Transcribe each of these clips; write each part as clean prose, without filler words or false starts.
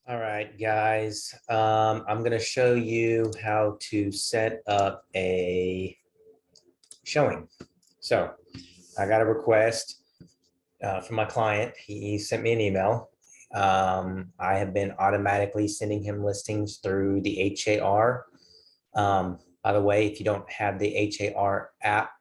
All right, guys. I'm going to show you how to set up a showing. So I got a request from my client. He sent me an email. I have been automatically sending him listings through the HAR. By the way, if you don't have the HAR app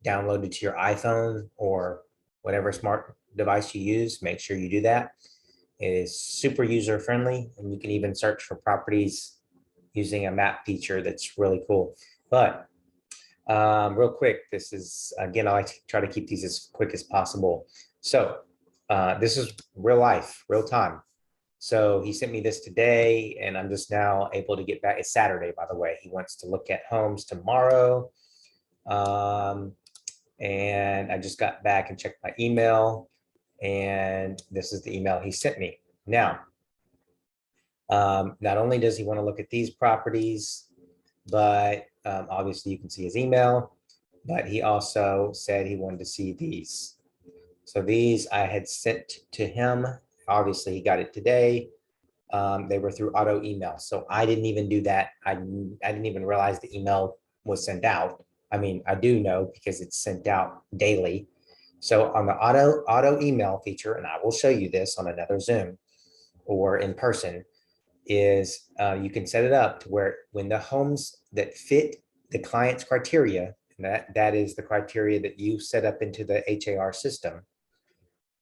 downloaded to your iPhone or whatever smart device you use, make sure you do that. It is super user friendly, and you can even search for properties using a map feature that's really cool. But real quick, this is, again, I like to try to keep these as quick as possible. So this is real life, real time. So he sent me this today, and I'm just now able to get back. It's Saturday, by the way. He wants to look at homes tomorrow. And I just got back and checked my email, and this is the email he sent me. Now, not only does he want to look at these properties, but obviously you can see his email, but he also said he wanted to see these. So these I had sent to him. Obviously he got it today. They were through auto email. So I didn't even do that. I didn't even realize the email was sent out. I mean, I do know because it's sent out daily. So on the auto email feature, and I will show you this on another Zoom or in person, is you can set it up to where when the homes that fit the client's criteria, and that is the criteria that you set up into the HAR system,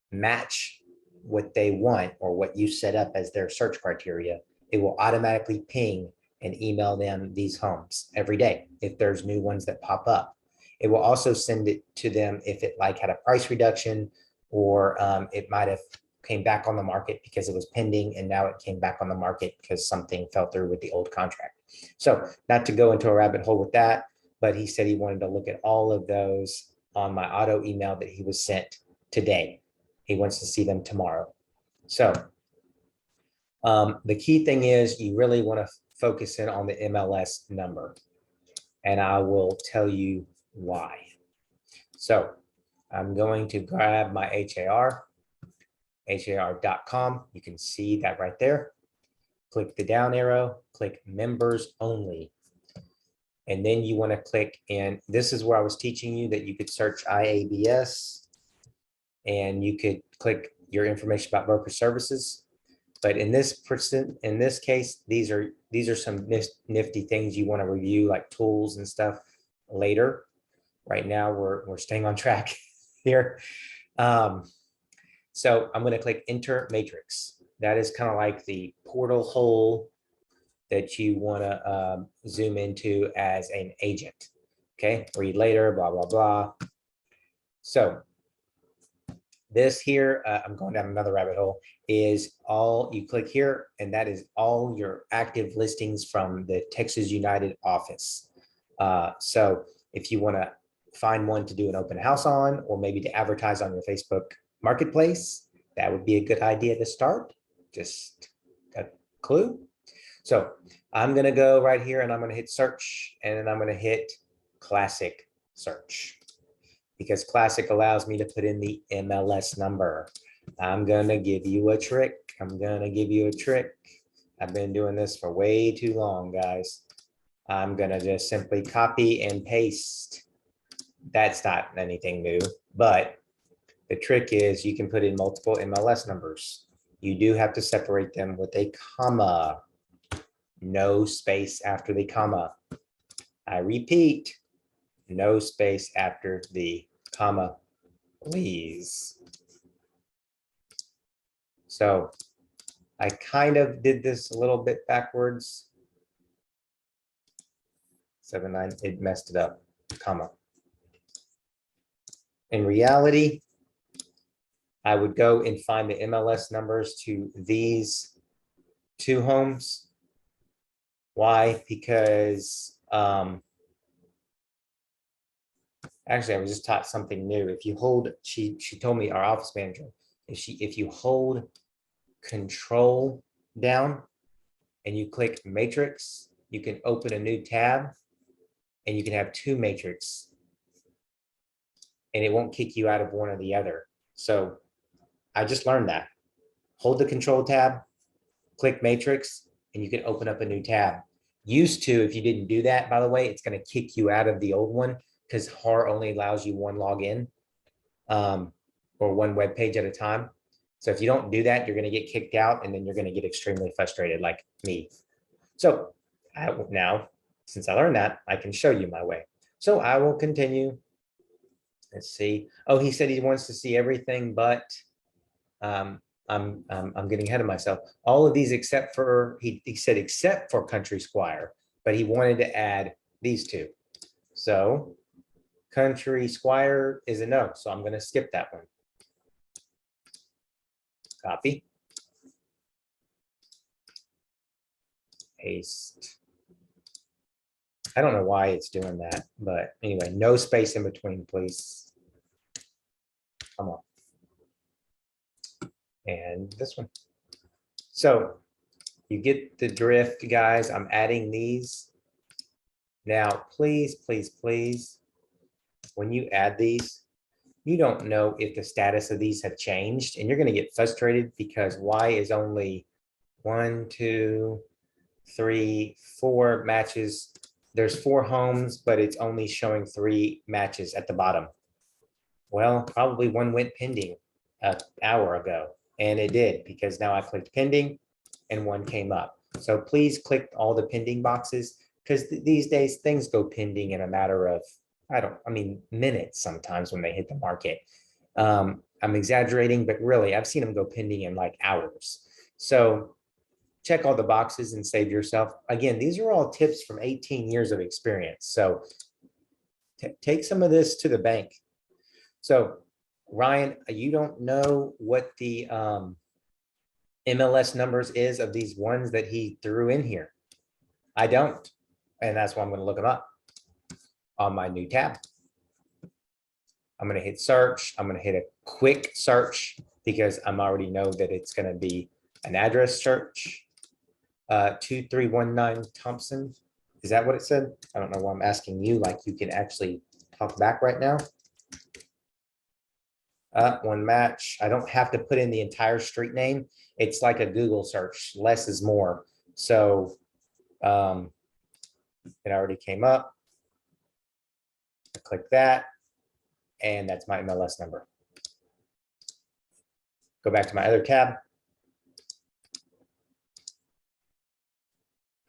match what they want or what you set up as their search criteria, it will automatically ping and email them these homes every day if there's new ones that pop up. It will also send it to them if it like had a price reduction, or it might have came back on the market because it was pending and now it came back on the market because something fell through with the old contract. So not to go into a rabbit hole with that, but he said he wanted to look at all of those on my auto email that he was sent today. He wants to see them tomorrow. So the key thing is you really want to focus in on the MLS number, and I will tell you why. So I'm going to grab my HAR, har.com. You can see that right there. Click the down arrow, click members only. And then you want to click, and this is where I was teaching you that you could search IABS and you could click your information about broker services. But in this case, these are some nifty things you want to review, like tools and stuff later. Right now, we're staying on track here. So I'm going to click Enter Matrix. That is kind of like the portal hole that you want to zoom into as an agent. Okay, read later, blah, blah, blah. So this here, I'm going down another rabbit hole, is all you click here, and that is all your active listings from the Texas United office. So if you want to find one to do an open house on, or maybe to advertise on your Facebook marketplace, that would be a good idea to start. Just a clue. So I'm going to go right here and I'm going to hit search, and then I'm going to hit classic search, because classic allows me to put in the MLS number. I'm going to give you a trick. I'm going to give you a trick. I've been doing this for way too long, guys. I'm going to just simply copy and paste. That's not anything new, but the trick is you can put in multiple MLS numbers. You do have to separate them with a comma. No space after the comma. I repeat, no space after the comma, please. So I kind of did this a little bit backwards. 7-9, it messed it up, comma. In reality, I would go and find the MLS numbers to these two homes. Why? Because actually, I was just taught something new. If you hold, she told me, our office manager, if you hold Control down and you click matrix, you can open a new tab and you can have two matrix, and it won't kick you out of one or the other. So I just learned that. Hold the Control tab, click matrix, and you can open up a new tab. Used to, if you didn't do that, by the way, it's going to kick you out of the old one because HAR only allows you one login or one web page at a time. So if you don't do that, you're going to get kicked out, and then you're going to get extremely frustrated like me. So now, since I learned that, I can show you my way. So I will continue. Let's see. Oh, he said he wants to see everything, but I'm getting ahead of myself. All of these except for, he said except for Country Squire, but he wanted to add these two. So Country Squire is a no, so I'm going to skip that one. Copy. Paste. I don't know why it's doing that, but anyway, no space in between, please. Come on. And this one. So you get the drift, guys. I'm adding these. Now, please, please, please, when you add these, you don't know if the status of these have changed, and you're going to get frustrated because Y is only 1, 2, 3, 4 matches. There's 4 homes, but it's only showing 3 matches at the bottom. Well, probably one went pending an hour ago, and it did because now I clicked pending and one came up. So please click all the pending boxes because these days things go pending in a matter of, minutes sometimes when they hit the market. I'm exaggerating, but really I've seen them go pending in like hours. So check all the boxes and save yourself. Again, these are all tips from 18 years of experience. So take some of this to the bank. So Ryan, you don't know what the MLS numbers is of these ones that he threw in here. I don't. And that's why I'm going to look them up on my new tab. I'm going to hit search. I'm going to hit a quick search because I'm already know that it's going to be an address search. 2319 Thompson. Is that what it said? I don't know why I'm asking you, like you can actually talk back right now. One match. I don't have to put in the entire street name. It's like a Google search. Less is more. So it already came up. I click that, and that's my MLS number. Go back to my other tab.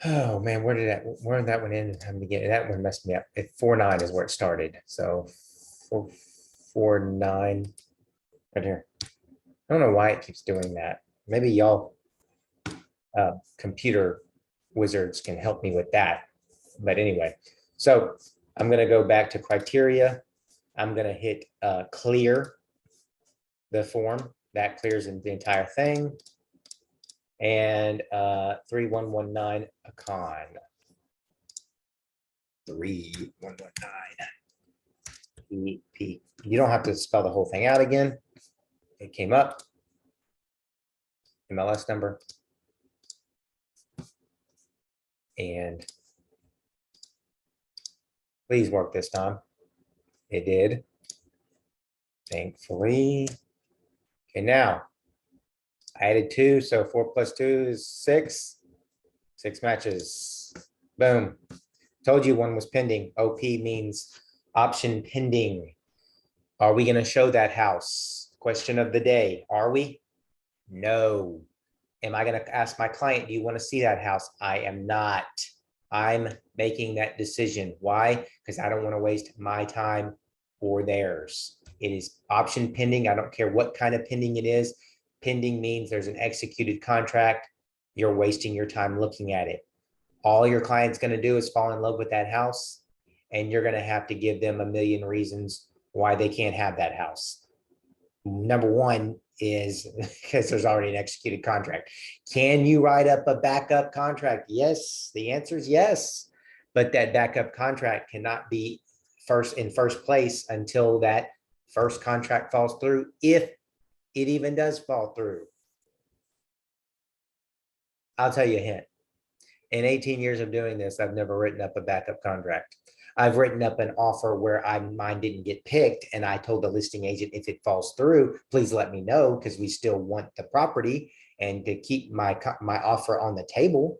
Oh man, where did that one end? That one messed me up. 49 is where it started. So 449 right here. I don't know why it keeps doing that. Maybe y'all computer wizards can help me with that. But anyway, so I'm going to go back to criteria. I'm going to hit clear the form. That clears the entire thing. And 3119 Akan. 3119. P. You don't have to spell the whole thing out again. It came up. MLS number. And please work this time. It did. Thankfully. Okay, now I added 2, so 4 plus 2 is 6. 6 matches. Boom. Told you one was pending. OP means option pending. Are we going to show that house? Question of the day. Are we? No. Am I going to ask my client, do you want to see that house? I am not. I'm making that decision. Why? Because I don't want to waste my time or theirs. It is option pending. I don't care what kind of pending it is. Pending means there's an executed contract. You're wasting your time looking at it. All your client's going to do is fall in love with that house, and you're going to have to give them a million reasons why they can't have that house. Number one is because there's already an executed contract. Can you write up a backup contract? Yes, the answer is yes. But that backup contract cannot be in first place until that first contract falls through, if it even does fall through. I'll tell you a hint. In 18 years of doing this, I've never written up a backup contract. I've written up an offer where mine didn't get picked, and I told the listing agent, if it falls through, please let me know because we still want the property. and to keep my offer on the table.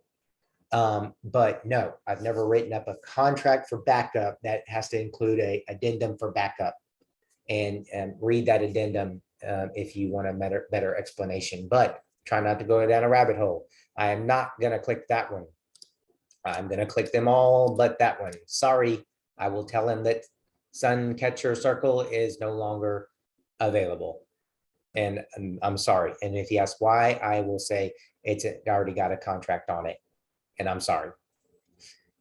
But no, I've never written up a contract for backup that has to include a addendum for backup. And read that addendum if you want a better explanation, but try not to go down a rabbit hole. I am not gonna click that one. I'm gonna click them all but that one. Sorry, I will tell him that Suncatcher Circle is no longer available. And I'm sorry. And if he asks why, I will say it's already got a contract on it. And I'm sorry.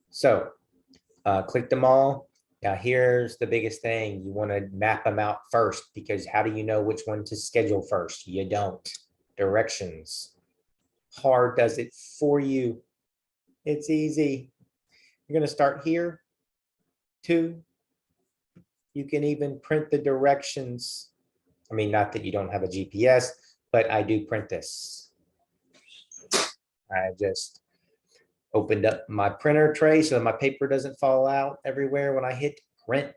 So click them all. Now, here's the biggest thing. You want to map them out first, because how do you know which one to schedule first? You don't. Directions. PAR does it for you. It's easy. You're going to start here. 2. You can even print the directions. I mean, not that you don't have a GPS, but I do print this. I just opened up my printer tray so my paper doesn't fall out everywhere when I hit print.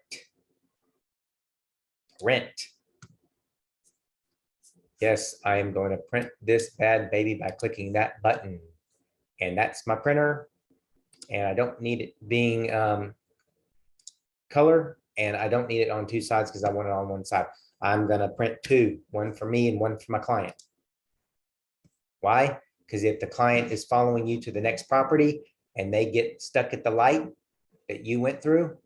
Print. Yes, I am going to print this bad baby by clicking that button. And that's my printer. And I don't need it being color, and I don't need it on 2 sides because I want it on 1 side. I'm going to print 2, one for me and one for my client. Why? Because if the client is following you to the next property and they get stuck at the light that you went through,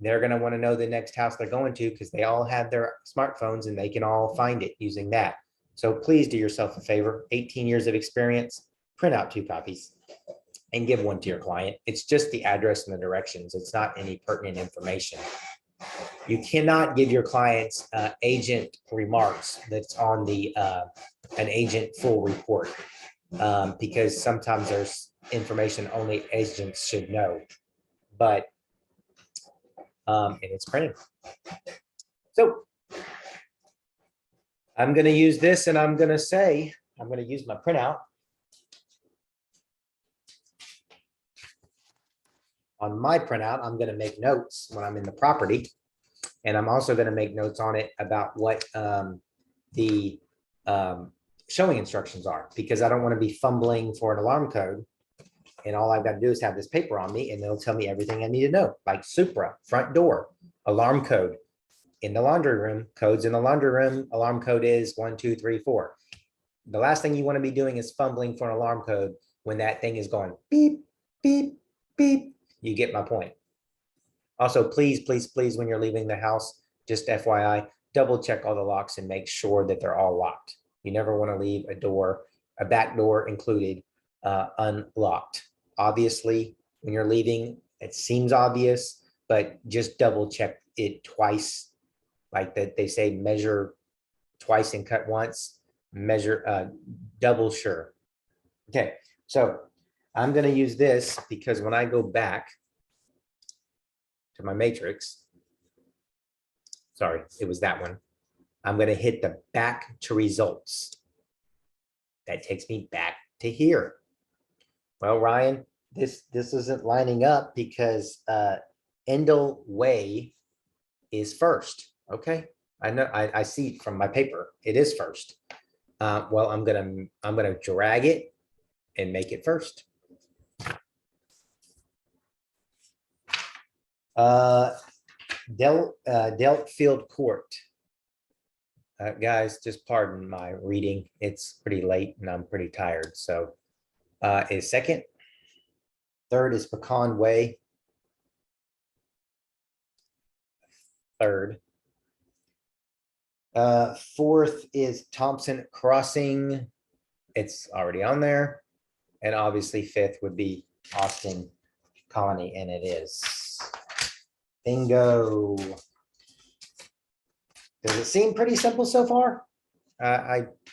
they're going to want to know the next house they're going to, because they all have their smartphones and they can all find it using that. So please do yourself a favor. 18 years of experience, print out 2 copies and give 1 to your client. It's just the address and the directions. It's not any pertinent information. You cannot give your clients agent remarks that's on the an agent full report, because sometimes there's information only agents should know, but and it's printed. So I'm going to use this, and I'm going to say, I'm going to use my printout. On my printout, I'm going to make notes when I'm in the property. And I'm also going to make notes on it about what the showing instructions are, because I don't want to be fumbling for an alarm code. And all I've got to do is have this paper on me, and they'll tell me everything I need to know, like Supra, front door, alarm code. In the laundry room, codes in the laundry room, alarm code is 1, 2, 3, 4. The last thing you want to be doing is fumbling for an alarm code when that thing is going beep, beep, beep. You get my point. Also, please, please, please, when you're leaving the house, just FYI, double check all the locks and make sure that they're all locked. You never want to leave a door, a back door included, unlocked. Obviously, when you're leaving, it seems obvious, but just double check it twice. Like that, they say measure twice and cut once, measure double sure. Okay, so I'm going to use this because when I go back to my matrix, sorry, it was that one. I'm going to hit the back to results. That takes me back to here. Well, Ryan, this isn't lining up because Endell Way is first. Okay, I know, I see from my paper it is first. Well, I'm gonna drag it and make it first. Deltfield Court. Guys, just pardon my reading. It's pretty late and I'm pretty tired. So is second. Third is Pecan Way. Third. Fourth is Thompson Crossing. It's already on there. And obviously fifth would be Austin Colony, and it is. Bingo. Does it seem pretty simple so far? I